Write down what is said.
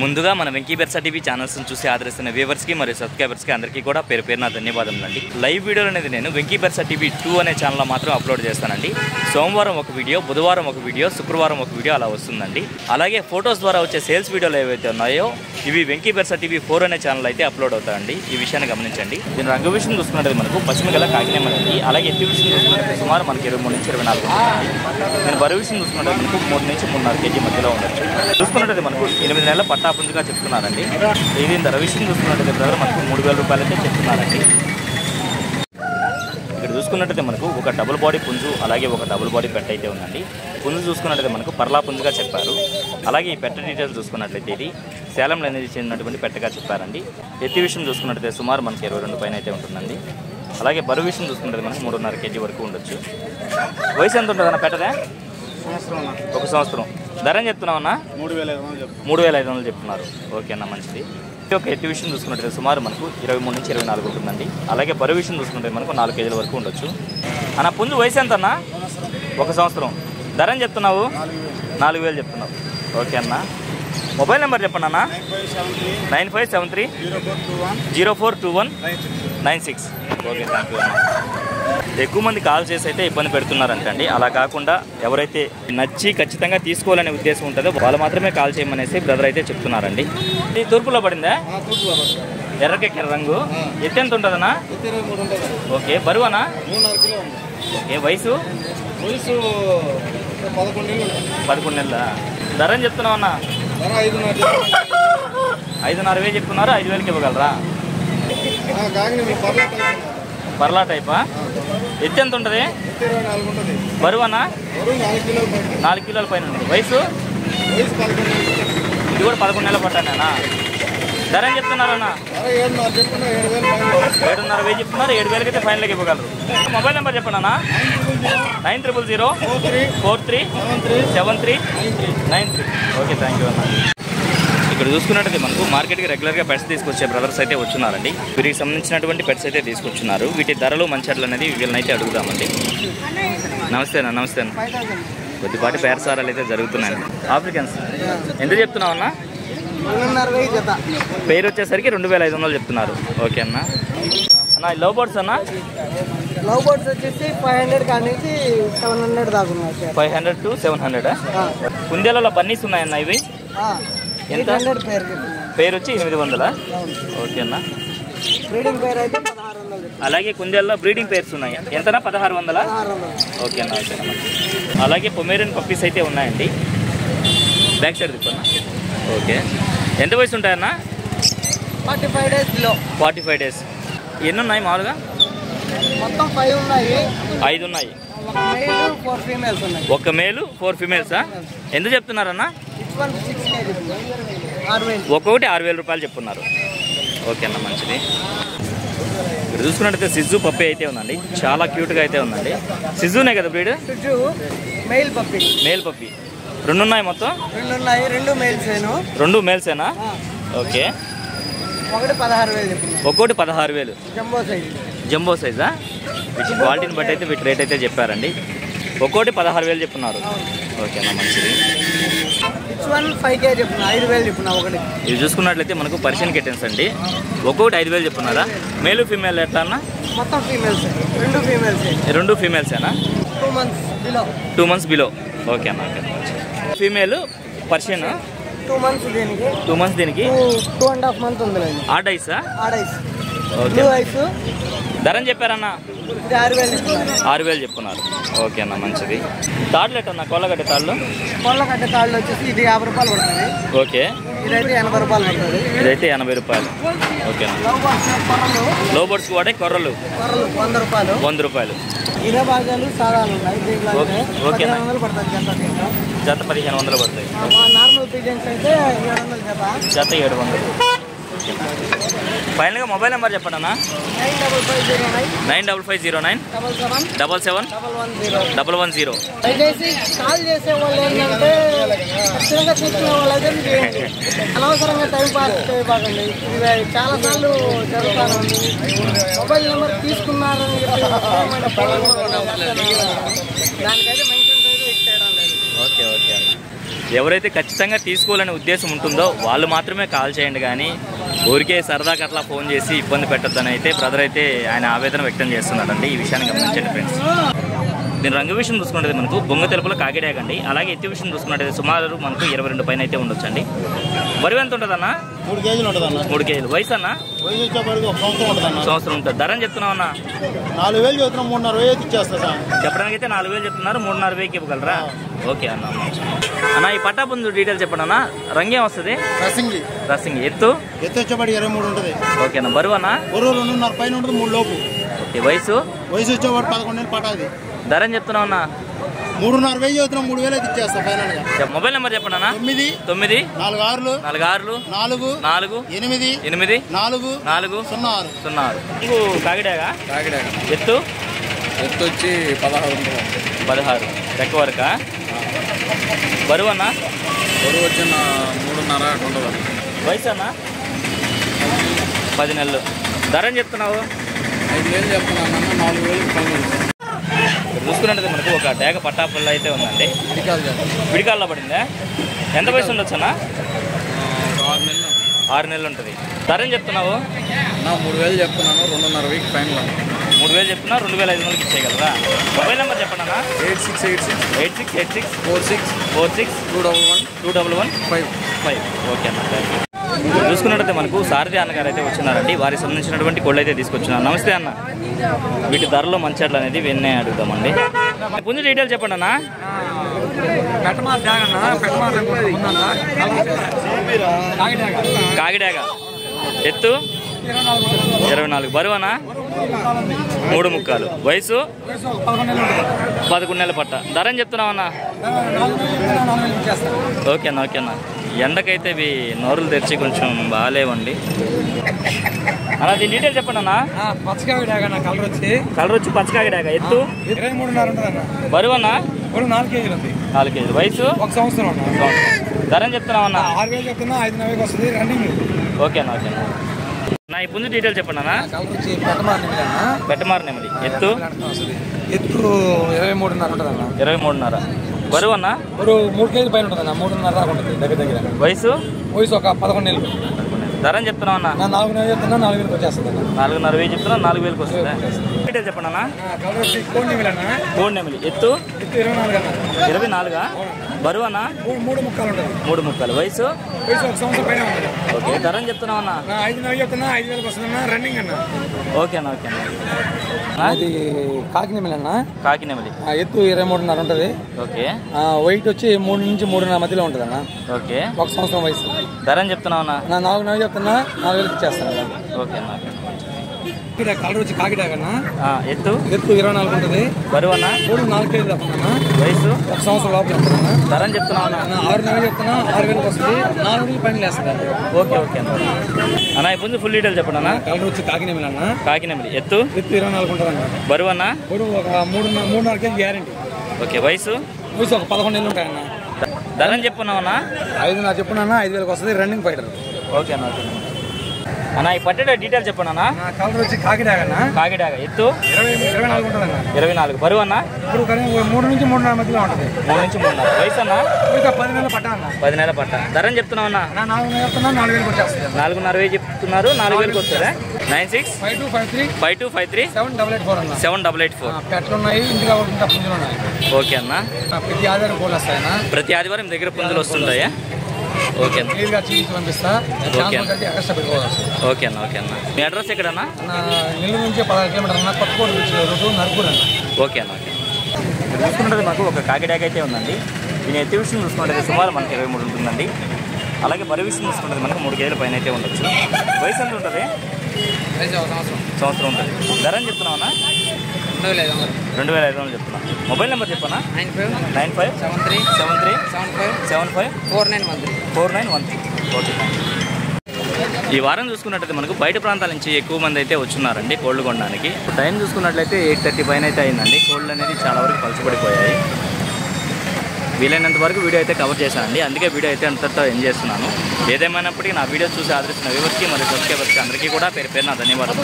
ముందుగా మన Venky బెర్సా TV channels చూసి ఆదరిస్తున్న వ్యూవర్స్కి మరియు సబ్స్క్రైబర్స్కి అందరికీ కూడా పేరు పేరున ధన్యవాదములండి. లైవ్ వీడియోలు అనేది నేను వెంకీ బెర్సా టీవీ 2 అనే ఛానల్లో మాత్రం అప్లోడ్ చేస్తానండి. సోమవారం ఒక వీడియో, బుధవారం ఒక వీడియో, శుక్రవారం ఒక వీడియో అలా వస్తుందండి. అలాగే ఫొటోస్ ద్వారా వచ్చే సేల్స్ వీడియోలు ఏవైతే ఉన్నాయో ఇవి వెంకీ బెర్సా టీవీ 4 అనే ఛానల్ అయితే అప్లోడ్ అవుతాయండి. ఈ విషయాన్ని గమనించండి. దీని రంగు విషయం చూసుకున్నట్టు మనకు పశ్చిమ గల కాకినేమనండి. అలాగే ఎత్తి విషయం చూసుకున్నట్టు సుమారు మనకి 23 నుంచి 24 ఉంటుంది. నేను బరువు విషయం చూసుకున్నట్టు మనకు 3 నుంచి 3.5 కేజీ మధ్యలో ఉండొచ్చు. చూసుకున్నట్టు మనకు 8 నెలల పట్టా పుంజుగా చెప్తున్నారండి. ఇది ధర విషయం చూసుకున్నట్టయితే బ్రదర్ మనకు 3000 రూపాయలు అయితే చెప్తున్నారండి. ఇక్కడ చూసుకున్నట్టయితే మనకు ఒక డబుల్ బాడీ పుంజు, అలాగే ఒక డబుల్ బాడీ పెట్ట అయితే ఉందండి. పుంజు చూసుకున్నట్లయితే మనకు పర్లా పుంజుగా చెప్పారు. అలాగే ఈ పెట్ట డీటెయిల్స్ చూసుకున్నట్లయితే ఇది సేలంలో అనేది చెందినటువంటి పెట్టగా చెప్పారండి. ఎత్తి విషయం చూసుకున్నట్లయితే సుమారు మనకి 22 పైన అయితే ఉంటుందండి. అలాగే బరువు విషయం చూసుకుంటే మనకు 3.5 కేజీ వరకు ఉండొచ్చు. వయసు ఎంత ఉంటుందన్న పెట్టదే? 1 సంవత్సరం. ధర ఏం చెప్తున్నామన్నా? 3500 చెప్తున్నారు. ఓకే అన్న, మంచిది. ఒక ఎత్తి విషయం చూసుకున్నట్లయితే సుమారు మనకు 23 నుంచి 24 ఉంటుందండి. అలాగే బరువు విషయం చూసుకుంటే మనకు 4 కేజీల వరకు ఉండొచ్చు. అన్న పుంజు వయసు ఎంత అన్న? 1 సంవత్సరం. ధర ఏం చెప్తున్నావు? 4000 చెప్తున్నావు. ఓకే అన్న. మొబైల్ నెంబర్ చెప్పండి అన్న. 9573 0421 96. ఓకే, థ్యాంక్ యూ అన్న. ఎక్కువ మంది కాల్ చేసి అయితే ఇబ్బంది పెడుతున్నారంటండి. అలా కాకుండా ఎవరైతే నచ్చి ఖచ్చితంగా తీసుకోవాలనే ఉద్దేశం ఉంటుందో వాళ్ళు మాత్రమే కాల్ చేయమనేసి బ్రదర్ అయితే చెప్తున్నారండి. ఇది తూర్పులో పడిందా? ఎర్రకెక్కిన రంగు. ఎత్తి ఎంత ఉంటుందన్నా? ఓకే. బరువనా? ఓకే. వయసు 11 నెలల. ధర అని చెప్తున్నావు అన్న? 5,500 చెప్తున్నారు. 5,000కి ఇవ్వగలరా? పర్లా టైపా? ఎత్తి ఎంత ఉంటుంది? బరువనా? 4 కిలోల పైన ఉంది. వయసు? ఇది కూడా 11 నెలల పట్టానేనా? ధర ఏం చెప్తున్నారన్నా? 7,500 చెప్తున్నారు. 7,000కి అయితే ఫైనల్కి ఇవ్వగలరు. మొబైల్ నెంబర్ చెప్పండి అన్న. 9000 43 73 93. ఓకే, థ్యాంక్ యూ అన్న. ఇక్కడ చూసుకున్నట్టయితే మనకు మార్కెట్కి రెగ్యులర్గా పెట్స్ తీసుకొచ్చే బ్రదర్స్ అయితే వచ్చున్నారండి. వీరికి సంబంధించినటువంటి పెట్స్ అయితే తీసుకొచ్చున్నారు. వీటి ధరలు మంచట్లు అనేది వీళ్ళనైతే అడుగుదామండి. నమస్తే అన్న. నమస్తే అన్న. కొద్దిపాటి పేరసారాలు అయితే జరుగుతున్నాయండి. ఆఫ్రికన్స్ ఎంత చెప్తున్నావు అన్న? పేరు వచ్చేసరికి 2500 చెప్తున్నారు. ఓకే అన్న. అన్న లవ్ బర్డ్స్ అన్న? లవ్ బర్డ్స్ వచ్చేసి 500 కానీ 700 దాకా ఉన్నాయి. 500 to 700. కుందేలలో బన్నీస్ ఉన్నాయన్న ఇవి? ఎంత? పేరు వచ్చి 800. ఓకే అన్న. బ్రీడింగ్ పేరు అయితే 1600. అలాగే కుందేల్లో బ్రీడింగ్ పేర్స్ ఉన్నాయి. ఎంతనా? 1600. ఓకే అన్న. ఓకే అన్న. అలాగే పొమేరియన్ పప్పీస్ అయితే ఉన్నాయండి. బ్యాక్ సైడ్ తిప్పన్నా. ఓకే. ఎంత వయసు ఉంటాయన్న? 45 days బిలో. 45 days. ఎన్ని ఉన్నాయి మామూలుగా? మొత్తం 5 ఉన్నాయి. 5 ఉన్నాయి. ఒక మేల్ 4 ఫీమేల్స్ ఉన్నాయి. ఒక మేలు 4 ఫీమేల్సా? ఎంత చెప్తున్నారన్న? ఒక్కొక్కటి 6,000 రూపాయలు చెప్తున్నారు. ఓకే అన్న, మంచిది. ఇక్కడ చూసుకున్నట్టయితే సిజు పప్పి అయితే ఉందండి. చాలా క్యూట్గా అయితే ఉందండి. సిజునే కదా breed? Male puppy. Male puppy. 2 ఉన్నాయి మొత్తం? 2 ఉన్నాయి. 2 మేల్స్. 2 మేల్సేనా? ఓకే. ఒకటి 16,000 చెప్తున్నారు. ఒక్కోటి 16,000. Jumbo size. జంబో సైజా? వీటి క్వాలిటీని బట్టి అయితే వీటి రేట్ అయితే చెప్పారండి. ఒక్కోటి 16,000 చెప్తున్నారు. ఓకే అన్న, మంచిది. 5K చెప్తున్నా. 5,000 చెప్తున్నా ఒకటి. ఇది చూసుకున్నట్లయితే మనకు పర్షియన్ కిటెన్స్ అండి. ఒక్కొక్కటి 5,000 చెప్తున్నారా? మేలు ఫీమేల్ ఎట్లా అన్న? మొత్తం females. 2 females. 2 ఫీమేల్సేనా? 2 months below. 2 months below. Okay అన్న. ఓకే. ఫీమేల్ పర్షియన్ 2 months దీనికి. 2 months దీనికి. 2.5 months ఉంది. ఆడైసా? ఆడైస్. ఓకే. ఐస్. ధర చెప్పారన్న? 6,000 చెప్తున్నారు. ఓకే అన్న, మంచిది. తాళ్ళు ఎట్టన్నా? కోళ్ళగడ్డ తాళ్ళు? కోళ్ళగడ్డ తాళ్ళు వచ్చేసి ఇది 50 రూపాయలు పడుతుంది. ఓకే. ఇదైతే 80 రూపాయలు పడుతుంది. ఇదైతే 80 రూపాయలు. ఓకే అన్న. లో బర్డ్స్ వాడే కొర్రలు 100 రూపాయలు. 100 రూపాయలు. ఇరే భాగాలు సాధాలు ఉన్నాయి. ఓకే. 1500 పడుతుంది జత 1500 పడతాయి. నార్మల్ పిజన్స్ అయితే 700 జత 700. ఫైనల్గా మొబైల్ నెంబర్ చెప్పండి అన్న. 9550 77 110. దయచేసి కాల్ చేసే వాళ్ళు ఏంటంటే ఖచ్చితంగా తీసుకునే వాళ్ళైతే అనవసరంగా టైం పాస్ చేయబాకండి. ఇది చాలాసార్లు జరుగుతాను. మొబైల్ నెంబర్ తీసుకున్నారని చెప్పి దానికైతే మెన్షన్ అయితే ఇచ్చేయడం లేదు. ఓకే. ఓకే అన్న. ఎవరైతే ఖచ్చితంగా తీసుకోవాలనే ఉద్దేశం ఉంటుందో వాళ్ళు మాత్రమే కాల్ చేయండి, కానీ ఊరికే సరదాకి అట్లా ఫోన్ చేసి ఇబ్బంది పెట్టొద్దని అయితే బ్రదర్ అయితే ఆయన ఆవేదన వ్యక్తం చేస్తున్నాడండి. ఈ విషయాన్ని గమనించండి ఫ్రెండ్స్. దీని రంగు విషయం చూసుకున్నట్టు మనకు బొంగ తెలుపులో కాకిడాగండి. అలాగే ఎత్తి విషయం చూసుకున్నట్టయితే సుమారు మనకు 22 పైన అయితే ఉండొచ్చండి. బరువు ఎంత ఉంటుందన్నా? 3 కేజీలు ఉంటుంది అన్న. 3 కేజీలు. వయసు అన్న? వయసు వచ్చేప్పటికి 1 సంవత్సరం ఉంటుంది అన్న. సంవత్సరం ఉంటుంది. ధర చెప్తున్నావు అన్న? 4,000 చెప్తున్నాం, 3,500 ఇచ్చేస్తా సార్. చెప్పడానికైతే 4,000 చెప్తున్నారు, 3,500 ఇవ్వగలరా? ఓకే అన్న. అన్న ఈ పట్టా పొందు డీటెయిల్స్ చెప్పండి అన్న. రంగేం వస్తుంది? రసింగి. ఎత్తు వచ్చేప్పటికి 23 ఉంటుంది. ఓకే అన్న. బరువు అన్న? బరువు 2.5 పైన ఉంటుంది, 3 లోపు. ఓకే. వయసు వచ్చేవాడు 11 నెలలు పటాది. ధర చెప్తున్నావు అన్న? 3,500 చెప్తున్నాం, 3,000 అయితే ఇచ్చేస్తా ఫైనల్ గా. మొబైల్ నెంబర్ చెప్పండి అన్న. 9 46 46 4 8 8 4 06 06. కాకిడాగా? ఎత్తు వచ్చి 16 రెక్క వరకా? బరువు అన్న? బరువు వచ్చి 3.5 ఉంటుంది. వయసు అన్న? 10 నెలలు. ధర చెప్తున్నావు? 5,000 చెప్తున్నాను. 4,000 ఫైనల్. చూసుకున్నట్టు మనకు ఒక డేగ పట్టాపుల్ల అయితే ఉందండి. విడికాల్లో పడిందా? ఎంత వయసు ఉండొచ్చు అన్న? 6 నెలలు ఉంటుంది. ధర చెప్తున్నావు? 3,000 చెప్తున్నాను. 2.5 ఫైనల్. 3,000 చెప్తున్నా, 2,500 ఇచ్చేయగలరా? మొబైల్ నెంబర్ చెప్పండి అన్న. 8686 46 211 5. ఓకే అన్న. చూసుకున్నట్టయితే మనకు సారథి అన్నగారు అయితే వచ్చినారండి. వారికి సంబంధించినటువంటి కోళ్ళు అయితే తీసుకొచ్చినారు. నమస్తే అన్న. వీటి ధరలో మంచాట్లు అనేది వెన్నే అడుగుదామండి. ముందు డీటెయిల్ చెప్పండి అన్న. కాకిడాగ. ఎత్తు 24. బరువు అన్న? 3 ముక్కాలు. వయసు 11 నెలల పట్ట. ధర చెప్తున్నావు అన్న? ఓకే అన్న. ఎండకైతే ఇవి నోరులు తెరిచి కొంచెం బాగాలేవండి అన్న. దీని డీటెయిల్ చెప్పండి అన్న. కలర్ వచ్చి పచ్చకాకిడాక. ఎత్తు 23.5 బరువు అన్న? 4 కేజీలు ఉంది. 4 కేజీలు. వయసు 1 సంవత్సరం. ధర చెప్తున్నావు అన్న? 6,000 చెప్తున్నా, 5,000 వస్తుంది రన్నింగ్. ఓకే అన్న. నా ఈ పుంజు డీటెయిల్ చెప్పండి అన్న. పెట్టమారు నెమలి. ఎత్తు 23.5 ఉంటుంది అన్న. 23.5. బరువు అన్న? 3 కేజీల పైన ఉంటుంది అన్న. 3.5 దాకా ఉంటుంది దగ్గర. వయసు ఒక 11 నెలలు. ధర చెప్తున్నావు అన్న? 4,000 చెప్తున్నా, 4,000 వచ్చేస్తుంది అన్న. 4,500 చెప్తున్నా, 4,000 వస్తుందా? డీటెయిల్ చెప్పండి అన్న. కోడి నెమలి. ఎత్తు 24. బరువు అన్న? 3 ముక్కాలు ఉంటుంది. 3 ముక్కాలు. వయసు 1 సంవత్సరం పైన ఉంటుంది. ఓకే. ధర చెప్తున్నావు అన్న? 5,000 చెప్తున్నా, 5,000 వస్తుంది అన్న. రన్నింగ్ అన్న. ఓకే అన్న. అది కాకినెమలి అన్న. కాకినెమలి. ఎత్తు 23.5 ఉంటుంది. ఓకే. వెయిట్ వచ్చి 3 నుంచి 3.5 మధ్యలో ఉంటుంది అన్న. ఓకే. 1 సంవత్సరం వయసు. ధర చెప్తున్నావు అన్న? 4,000 చెప్తున్నా, 4,000 ఇచ్చేస్తాను. ఓకే అన్న. కలర్ వచ్చి కాకిడాగన్న. ఎత్తు 24 ఉంటుంది. బరువు అన్న? 4 కేజీలు తప్పన్నా. వయసు 1 సంవత్సరం లోపల ఉంటుందన్న. ధర చెప్తున్నావు అన్న? 6,000 చెప్తున్నా, 6,000 వస్తుంది. 4,000 పైన వేస్తుంది. ఓకే అన్న. ఇప్పుడు ఫుల్ డీటెయిల్ చెప్పండి అన్న. కలర్ వచ్చి కాకినెమలి అన్న. కాకినెమలి. ఎత్తు 24 ఉంటుంది అన్న. బరువు అన్న? ఒక 3.5 కేజీ గ్యారంటీ. ఓకే. వయసు ఒక 11 నెలలు ఉంటాయన్న. ధర చెప్పున్నావు అన్న? 5 నాకు చెప్పున్నా, 5,000 వస్తుంది. Running fighter. ఓకే అన్న. అన్న ఈ పట్టేట డీటెయిల్ చెప్పండి అన్న. కలర్ వచ్చి కాకిడాగన్న. కాకిడాగ. ఎత్తు 24 ఉంటుంది అన్న. 24. బరువు అన్న? ఇప్పుడు 3 నుంచి 3.5 మధ్యలో ఉంటుంది. 3 నుంచి 3.5. వయసు అన్న? 10 నెలల పట్ట అన్న. 10 నెలల పట్ట. ధర చెప్తున్నావు అన్న? 4,000 చెప్తున్నా, 4,000 వచ్చేస్తుంది. 4,500 చెప్తున్నారు, 4,000 వస్తుందా? 96 5253 788 అన్న. 788. పెట్లు ఉన్నాయి, ఇంటికి కావాలంటే పుంజులు ఉన్నాయి. ఓకే అన్న. ప్రతి ఆధారం కోళ్ళు వస్తాయన్న. ప్రతి ఆదివారం దగ్గర పుంజులు వస్తుంటాయా? ఓకే అన్న. క్లియర్గా చీల్చి పంపిస్తా. ఎక్స్ట్రా పెట్టుకోవచ్చు. ఓకే అన్న. మీ అడ్రస్ ఎక్కడన్నా? నెల్లూరు నుంచి 16 కిలోమీటర్లు అన్న. కొత్తకోట రూటు నర్పూర్ అన్న. ఓకే అన్న. చూసుకుంటే మాకు ఒక కాకిడాగ అయితే ఉందండి. దీని ఎత్తి విషయం చూసుకుంటే సుమారు మనకి 23 ఉంటుందండి. అలాగే బరువు విషయం చూసుకుంటే మనకు 3 కేజీల పైన అయితే ఉండొచ్చు. వయసు ఎంత ఉంటుంది? సంవత్సరం ఉంటుంది. ధర చెప్తున్నావు అన్న? 2,500 చెప్తున్నా. మొబైల్ నెంబర్ చెప్పనా? 957373754913. ఓకే. ఈ వారం చూసుకున్నట్లయితే మనకు బయట ప్రాంతాల నుంచి ఎక్కువ మంది అయితే వచ్చున్నారండి కోళ్ళు కొనడానికి. టైం చూసుకున్నట్లయితే 8:30 పైన అయితే అయిందండి. కోళ్ళు అనేది చాలా వరకు పలచబడిపోయాయి. వీలైనంత వరకు వీడియో అయితే కవర్ చేశానండి. అందుకే వీడియో అయితే అంతతో ఎంజాయ్ చేస్తున్నాను. ఏదేమైనప్పటికీ నా వీడియో చూసి ఆదరిస్తున్న వ్యూవర్స్కి మరియు సబ్స్క్రైబర్స్కి అందరికీ కూడా పేరు పేరున ధన్యవాదాలు.